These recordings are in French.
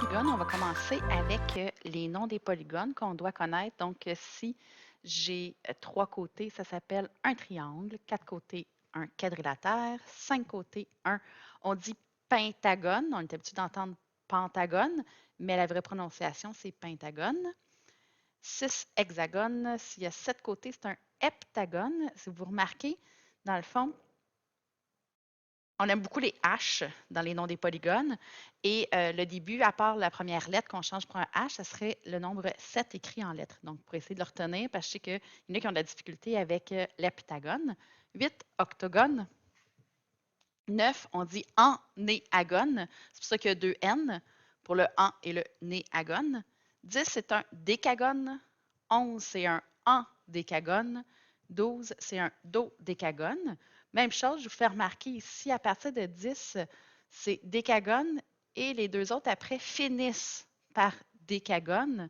polygones, on va commencer avec les noms des polygones qu'on doit connaître. Donc, si j'ai 3 côtés, ça s'appelle un triangle, 4 côtés, un quadrilatère, 5 côtés, on dit pentagone. On est habitué d'entendre pentagone, mais la vraie prononciation, c'est pentagone. 6 hexagones, s'il y a 7 côtés, c'est un heptagone. Si vous remarquez, dans le fond, on aime beaucoup les H dans les noms des polygones. Et le début, à part la première lettre qu'on change pour un H, ça serait le nombre 7 écrit en lettres. Donc, pour essayer de le retenir, parce que je sais qu'il y en a qui ont de la difficulté avec l'heptagone. 8, octogone. 9, on dit ennéagone. C'est pour ça qu'il y a 2 N pour le en et le néagone. 10, c'est un décagone. 11, c'est un endécagone. 12, c'est un dodécagone. Même chose, je vous fais remarquer ici, à partir de 10, c'est décagone et les deux autres après finissent par décagone.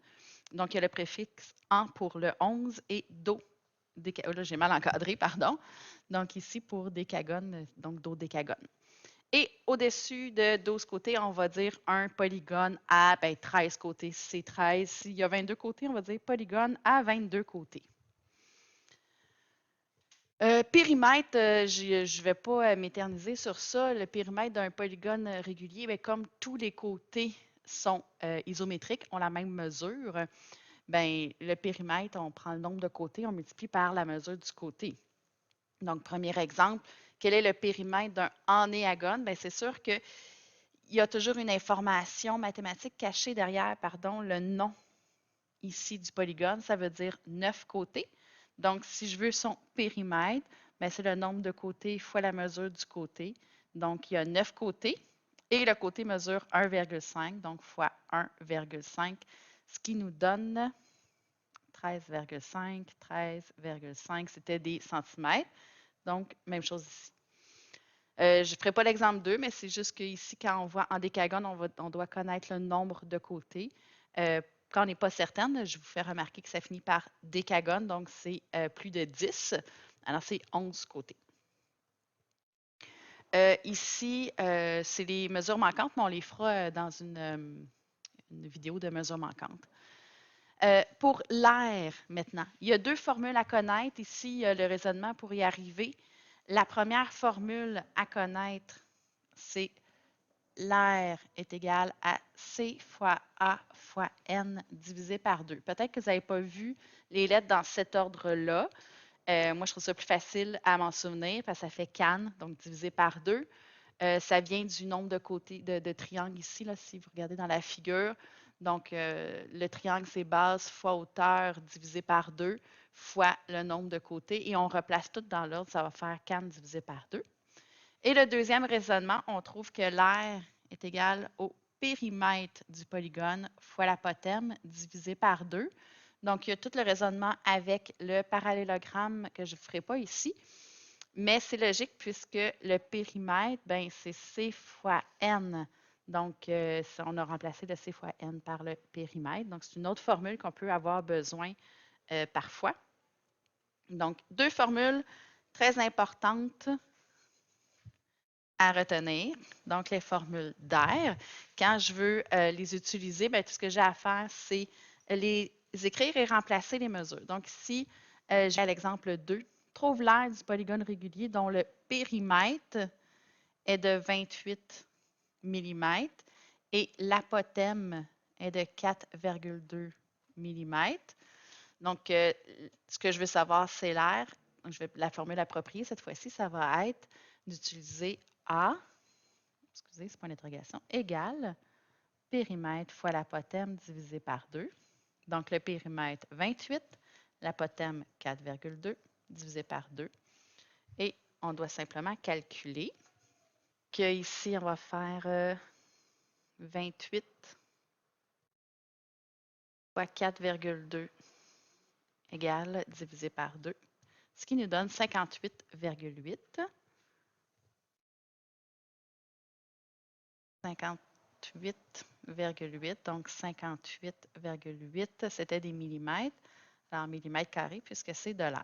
Donc, il y a le préfixe en pour le 11 et do. Là, j'ai mal encadré, pardon. Donc, ici, pour décagone, donc dodécagone. Et au-dessus de 12 côtés, on va dire un polygone à 13 côtés. Si c'est 13, s'il y a 22 côtés, on va dire polygone à 22 côtés. Périmètre, je ne vais pas m'éterniser sur ça. Le périmètre d'un polygone régulier, mais comme tous les côtés sont isométriques, ont la même mesure, le périmètre, on prend le nombre de côtés, on multiplie par la mesure du côté. Donc, premier exemple, quel est le périmètre d'un ennéagone? C'est sûr qu'il y a toujours une information mathématique cachée derrière, le nom ici du polygone. Ça veut dire 9 côtés. Donc, si je veux son périmètre, c'est le nombre de côtés fois la mesure du côté. Donc, il y a 9 côtés et le côté mesure 1,5, donc fois 1,5, ce qui nous donne 13,5, 13,5, c'était des centimètres. Donc, même chose ici. Je ne ferai pas l'exemple 2, mais c'est juste qu'ici, quand on voit en décagone, on doit connaître le nombre de côtés. Quand on n'est pas certaine, je vous fais remarquer que ça finit par décagone, donc c'est plus de 10. Alors, c'est 11 côtés. Ici, c'est les mesures manquantes, mais on les fera dans une vidéo de mesures manquantes. Pour l'air, maintenant, il y a 2 formules à connaître. Ici, il y a le raisonnement pour y arriver. La première formule à connaître, c'est l'air est égal à C fois A fois N divisé par 2. Peut-être que vous n'avez pas vu les lettres dans cet ordre-là. Moi, je trouve ça plus facile à m'en souvenir parce que ça fait can, donc divisé par 2. Ça vient du nombre de côtés de triangle ici, là, si vous regardez dans la figure. Donc, le triangle, c'est base fois hauteur divisé par 2 fois le nombre de côtés. Et on replace tout dans l'ordre, ça va faire can divisé par 2. Et le deuxième raisonnement, on trouve que l'air est égal au périmètre du polygone fois l'apothème divisé par 2. Donc, il y a tout le raisonnement avec le parallélogramme que je ne ferai pas ici. Mais c'est logique puisque le périmètre, c'est C fois N. Donc, on a remplacé le C fois N par le périmètre. Donc, c'est une autre formule qu'on peut avoir besoin parfois. Donc, 2 formules très importantes à retenir. Donc, les formules d'air. Quand je veux les utiliser, tout ce que j'ai à faire, c'est les écrire et remplacer les mesures. Donc, ici, j'ai l'exemple 2. Trouve l'aire du polygone régulier dont le périmètre est de 28 mm et l'apothème est de 4,2 mm. Donc, ce que je veux savoir, c'est l'aire. Je vais la formule appropriée cette fois-ci, ça va être d'utiliser A, excusez, c'est pas une interrogation, égale périmètre fois l'apothème divisé par 2. Donc, le périmètre 28, l'apothème 4,2 divisé par 2. Et on doit simplement calculer que ici, on va faire 28 fois 4,2 égale divisé par 2, ce qui nous donne 58,8. 58,8, donc 58,8, c'était des millimètres, en millimètres carrés, puisque c'est de l'air.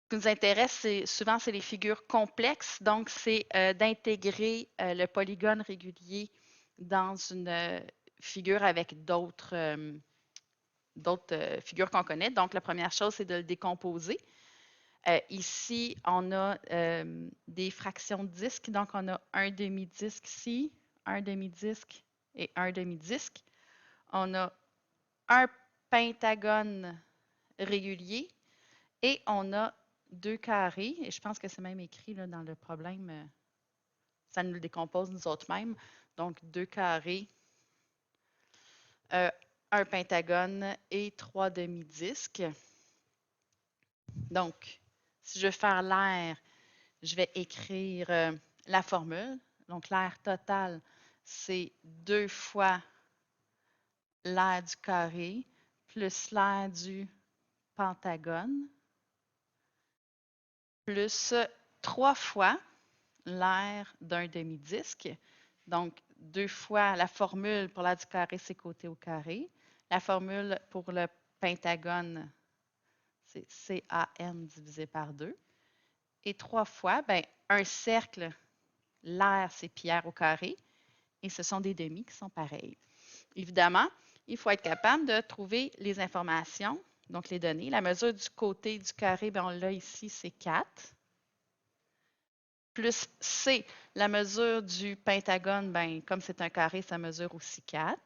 Ce qui nous intéresse, souvent, c'est les figures complexes. Donc, c'est d'intégrer le polygone régulier dans une figure avec d'autres figures qu'on connaît. Donc, la première chose, c'est de le décomposer. Ici, on a des fractions de disques. Donc, on a un demi-disque ici, un demi-disque et un demi-disque. On a un pentagone régulier et on a deux carrés. Et je pense que c'est même écrit là, dans le problème. Ça nous le décompose nous autres mêmes. Donc, deux carrés, un pentagone et trois demi-disques. Donc, si je veux faire l'air, je vais écrire la formule. Donc, l'air total, c'est 2 fois l'air du carré plus l'air du pentagone plus 3 fois l'air d'un demi-disque. Donc, 2 fois la formule pour l'air du carré, c'est côté au carré. La formule pour le pentagone, c'est CAN divisé par 2. Et 3 fois, ben, un cercle, l'air, c'est pi r au carré. Et ce sont des demi qui sont pareils. Évidemment, il faut être capable de trouver les informations, donc les données. La mesure du côté du carré, bien, on l'a ici, c'est 4. Plus C, la mesure du pentagone, bien, comme c'est un carré, ça mesure aussi 4.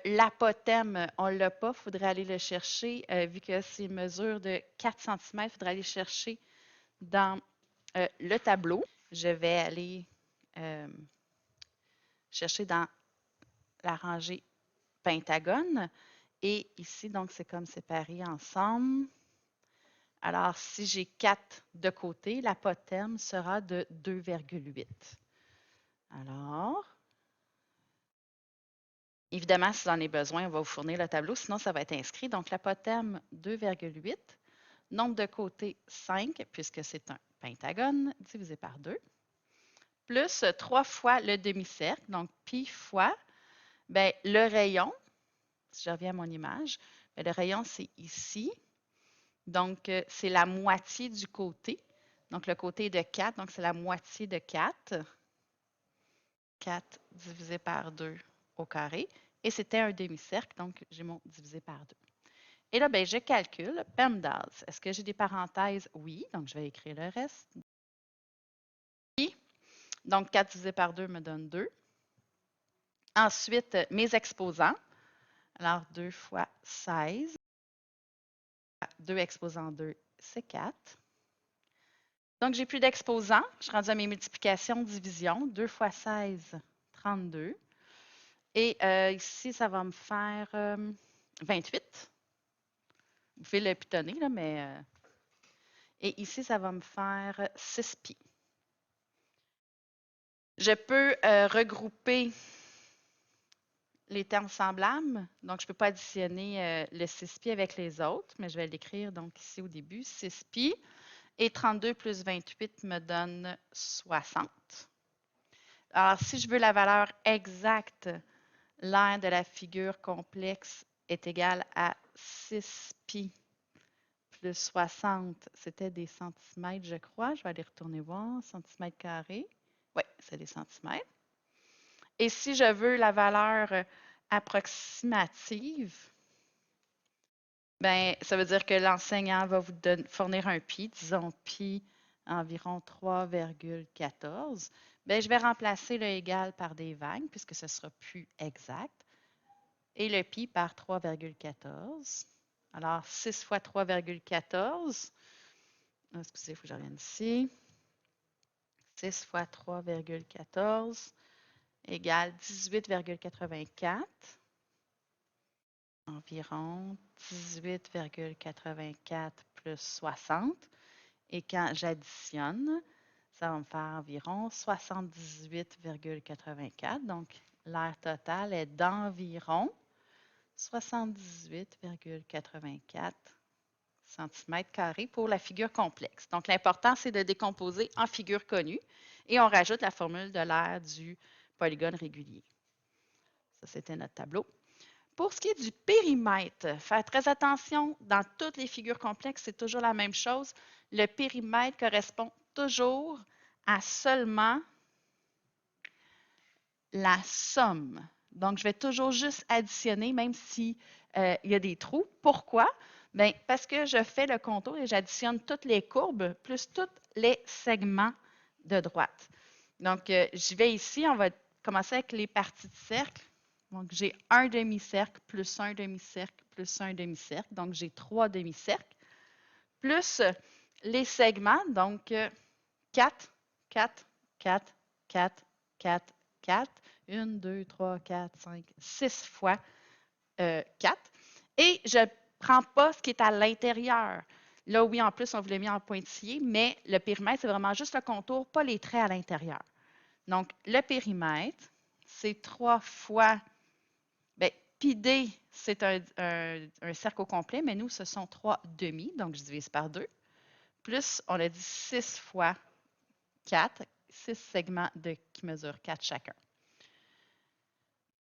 L'apothème, on ne l'a pas, il faudrait aller le chercher. Vu que c'est une mesure de 4 cm, il faudrait aller chercher dans le tableau. Je vais aller chercher dans la rangée pentagone. Et ici, donc, c'est comme séparé ensemble. Alors, si j'ai 4 de côté, l'apothème sera de 2,8. Alors, évidemment, si vous en avez besoin, on va vous fournir le tableau, sinon ça va être inscrit. Donc, l'apothème 2,8, nombre de côtés 5, puisque c'est un pentagone, divisé par 2, plus 3 fois le demi-cercle, donc pi fois bien, le rayon. Si je reviens à mon image, bien, le rayon, c'est ici. Donc, c'est la moitié du côté. Donc, le côté est de 4, donc c'est la moitié de 4. 4 divisé par 2 au carré. Et c'était un demi-cercle, donc j'ai mon divisé par 2. Et là, ben, je calcule PEMDAS. Est-ce que j'ai des parenthèses? Oui, donc je vais écrire le reste. Donc, 4 divisé par 2 me donne 2. Ensuite, mes exposants. Alors, 2 fois 16. 2 exposants 2, c'est 4. Donc, j'ai plus d'exposants. Je suis rendue à mes multiplications, divisions. 2 fois 16, 32. Et ici, ça va me faire 28. Vous pouvez le pitonner, là, mais... Et ici, ça va me faire 6 pi. Je peux regrouper les termes semblables. Donc, je ne peux pas additionner le 6 pi avec les autres, mais je vais l'écrire donc ici au début, 6 pi. Et 32 plus 28 me donne 60. Alors, si je veux la valeur exacte, l'aire de la figure complexe est égal à 6 pi plus 60. C'était des centimètres, je crois. Je vais aller retourner voir. Centimètres carrés. Oui, c'est des centimètres. Et si je veux la valeur approximative, ben, ça veut dire que l'enseignant va vous fournir un pi, disons pi environ 3,14. Ben, je vais remplacer le égal par des vagues puisque ce sera plus exact. Et le pi par 3,14. Alors, 6 fois 3,14. Excusez, il faut que je revienne ici. 6 fois 3,14 égale 18,84. Environ 18,84 plus 60. Et quand j'additionne, ça va me faire environ 78,84. Donc, l'aire totale est d'environ 78,84 cm² pour la figure complexe. Donc, l'important, c'est de décomposer en figure connue et on rajoute la formule de l'aire du polygone régulier. Ça, c'était notre tableau. Pour ce qui est du périmètre, faire très attention, dans toutes les figures complexes, c'est toujours la même chose. Le périmètre correspond toujours à seulement la somme. Donc, je vais toujours juste additionner, même si il y a des trous. Pourquoi? Bien, parce que je fais le contour et j'additionne toutes les courbes plus tous les segments de droite. Donc, j'y vais ici. On va commencer avec les parties de cercle. Donc, j'ai un demi-cercle plus un demi-cercle plus un demi-cercle. Donc, j'ai 3 demi-cercles. Plus les segments. Donc, 4, 4, 4, 4, 4, 4. 1, 2, 3, 4, 5, 6 fois 4. Et je ne prends pas ce qui est à l'intérieur. Là, oui, en plus, on vous l'a mis en pointillé, mais le périmètre, c'est vraiment juste le contour, pas les traits à l'intérieur. Donc, le périmètre, c'est 3 fois, bien, pi d, c'est un cercle au complet, mais nous, ce sont 3 demi, donc je divise par 2. Plus, on a dit 6 fois 4, 6 segments qui mesurent 4 chacun.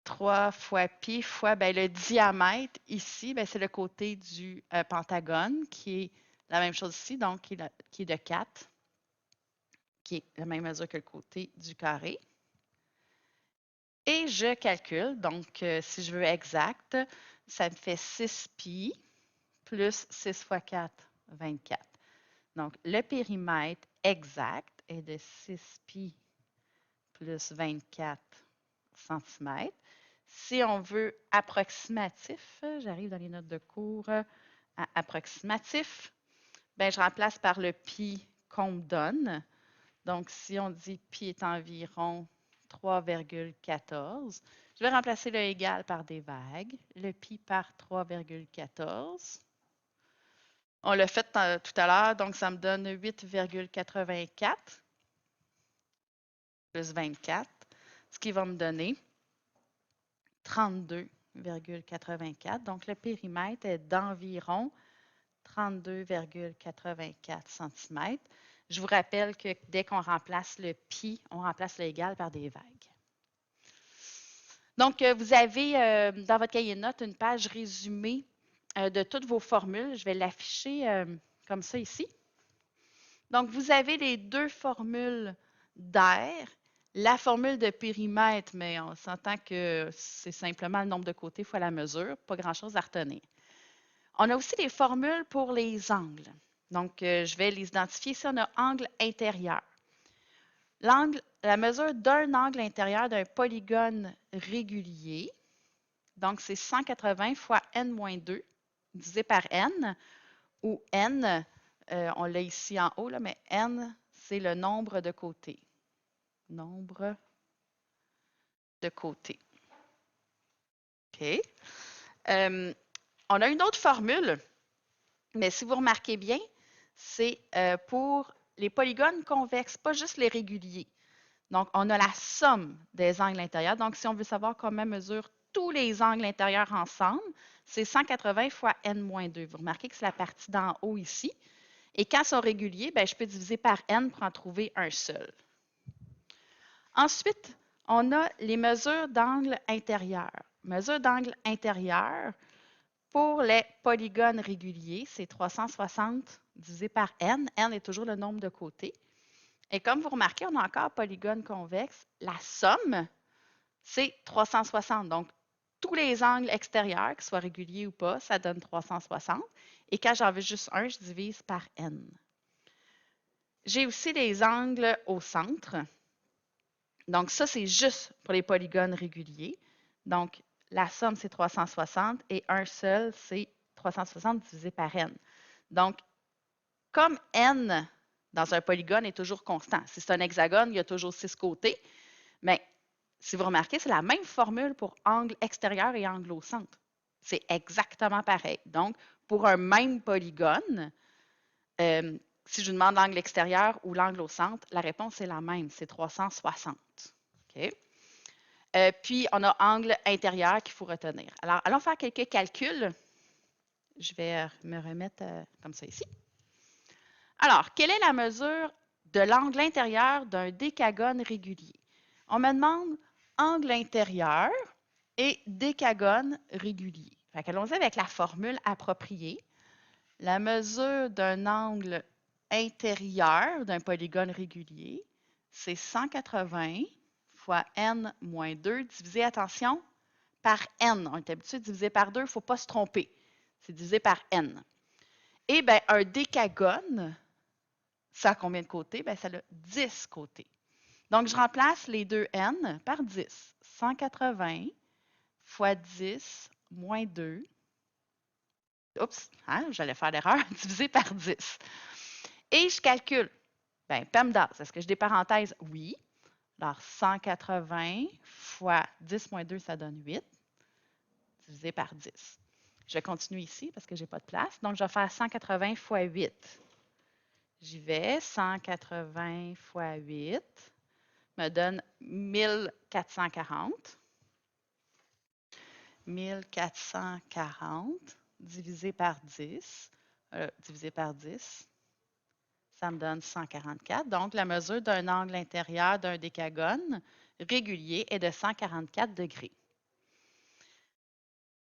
3 fois pi fois bien, le diamètre ici, bien, c'est le côté du pentagone qui est la même chose ici, donc qui est de 4, qui est la même mesure que le côté du carré. Et je calcule, donc si je veux exact, ça me fait 6 pi plus 6 fois 4, 24. Donc, le périmètre exact est de 6 pi plus 24 cm. Si on veut approximatif, j'arrive dans les notes de cours à approximatif, ben, je remplace par le pi qu'on me donne. Donc, si on dit pi est environ 3,14, je vais remplacer le égal par des vagues. Le pi par 3,14. On l'a fait tout à l'heure, donc ça me donne 8,84 plus 24, ce qui va me donner 32,84. Donc, le périmètre est d'environ 32,84 cm. Je vous rappelle que dès qu'on remplace le pi, on remplace l'égal par des vagues. Donc, vous avez dans votre cahier de notes une page résumée de toutes vos formules. Je vais l'afficher comme ça ici. Donc, vous avez les deux formules d'air, la formule de périmètre, mais on s'entend que c'est simplement le nombre de côtés fois la mesure, pas grand-chose à retenir. On a aussi des formules pour les angles. Donc, je vais les identifier. Ici, on a angle intérieur. La mesure d'un angle intérieur d'un polygone régulier, donc c'est 180 fois n-2 divisé par n, où n, on l'a ici en haut, là, mais n, c'est le nombre de côtés. Nombre de côtés. OK. On a une autre formule, mais si vous remarquez bien, c'est pour les polygones convexes, pas juste les réguliers. Donc, on a la somme des angles intérieurs. Donc, si on veut savoir comment mesure tous les angles intérieurs ensemble, c'est 180 fois n-2. Vous remarquez que c'est la partie d'en haut ici. Et quand ils sont réguliers, bien, je peux diviser par n pour en trouver un seul. Ensuite, on a les mesures d'angle intérieur. Mesure d'angle intérieur, pour les polygones réguliers, c'est 360 divisé par n. N est toujours le nombre de côtés. Et comme vous remarquez, on a encore polygone convexe. La somme, c'est 360. Donc, tous les angles extérieurs, qu'ils soient réguliers ou pas, ça donne 360. Et quand j'en veux juste un, je divise par n. J'ai aussi les angles au centre. Donc, ça, c'est juste pour les polygones réguliers. Donc, la somme, c'est 360 et un seul, c'est 360 divisé par n. Donc, comme n dans un polygone est toujours constant, si c'est un hexagone, il y a toujours 6 côtés, mais si vous remarquez, c'est la même formule pour angle extérieur et angle au centre. C'est exactement pareil. Donc, pour un même polygone, si je vous demande l'angle extérieur ou l'angle au centre, la réponse est la même, c'est 360. OK? Puis, on a angle intérieur qu'il faut retenir. Alors, allons faire quelques calculs. Je vais me remettre comme ça ici. Alors, quelle est la mesure de l'angle intérieur d'un décagone régulier? On me demande angle intérieur et décagone régulier. Allons-y avec la formule appropriée. La mesure d'un angle intérieur d'un polygone régulier, c'est 180 fois n moins 2 divisé, attention, par n. On est habitué de diviser par 2, il ne faut pas se tromper. C'est divisé par n. Et bien, un décagone, ça a combien de côtés? Bien, ça a 10 côtés. Donc, je remplace les deux n par 10. 180 fois 10 moins 2. Oups, hein, j'allais faire l'erreur, divisé par 10. Et je calcule. Bien, PEMDAS, est-ce que j'ai des parenthèses? Oui. Alors, 180 fois 10 moins 2, ça donne 8, divisé par 10. Je continue ici parce que je n'ai pas de place. Donc, je vais faire 180 fois 8. J'y vais. 180 fois 8 me donne 1440. 1440 divisé par 10. Divisé par 10, ça me donne 144. Donc, la mesure d'un angle intérieur d'un décagone régulier est de 144 degrés.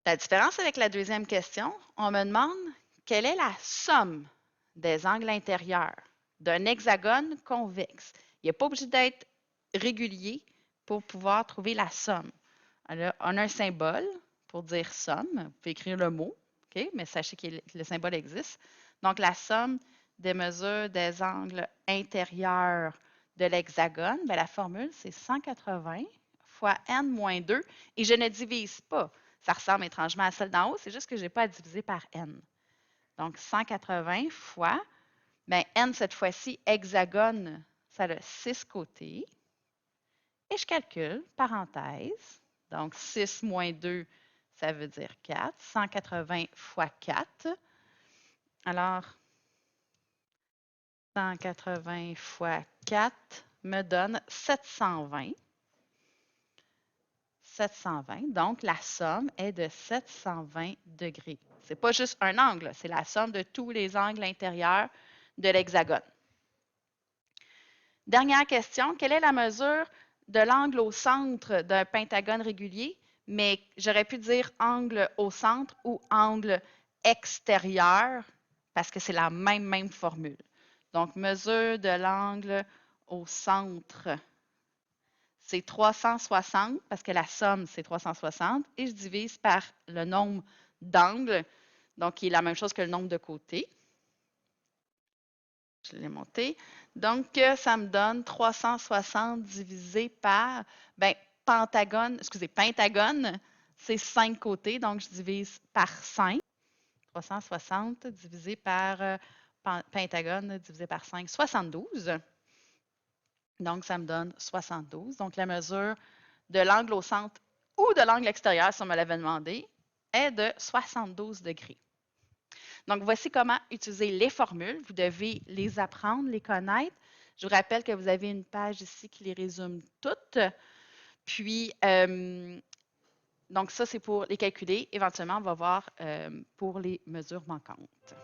La différence avec la deuxième question, on me demande quelle est la somme des angles intérieurs d'un hexagone convexe. Il n'est pas obligé d'être régulier pour pouvoir trouver la somme. Alors, on a un symbole pour dire somme. Vous pouvez écrire le mot, OK? Mais sachez que le symbole existe. Donc, la somme des mesures des angles intérieurs de l'hexagone, la formule, c'est 180 fois n-2. Et je ne divise pas. Ça ressemble étrangement à celle d'en haut, c'est juste que je n'ai pas à diviser par n. Donc, 180 fois, bien, n cette fois-ci, hexagone, ça a 6 côtés. Et je calcule, parenthèse, donc 6 moins 2, ça veut dire 4. 180 fois 4. Alors, 180 fois 4 me donne 720. 720. Donc, la somme est de 720 degrés. Ce n'est pas juste un angle, c'est la somme de tous les angles intérieurs de l'hexagone. Dernière question, quelle est la mesure de l'angle au centre d'un pentagone régulier? Mais j'aurais pu dire angle au centre ou angle extérieur parce que c'est la même formule. Donc, mesure de l'angle au centre, c'est 360 parce que la somme, c'est 360 et je divise par le nombre d'angles, donc qui est la même chose que le nombre de côtés. Je l'ai monté. Donc, ça me donne 360 divisé par, bien, pentagone, c'est 5 côtés, donc je divise par 5. 360 divisé par pentagone divisé par 5, 72. Donc, ça me donne 72. Donc, la mesure de l'angle au centre ou de l'angle extérieur, si on me l'avait demandé, est de 72 degrés. Donc, voici comment utiliser les formules. Vous devez les apprendre, les connaître. Je vous rappelle que vous avez une page ici qui les résume toutes. Puis, donc ça, c'est pour les calculer. Éventuellement, on va voir pour les mesures manquantes.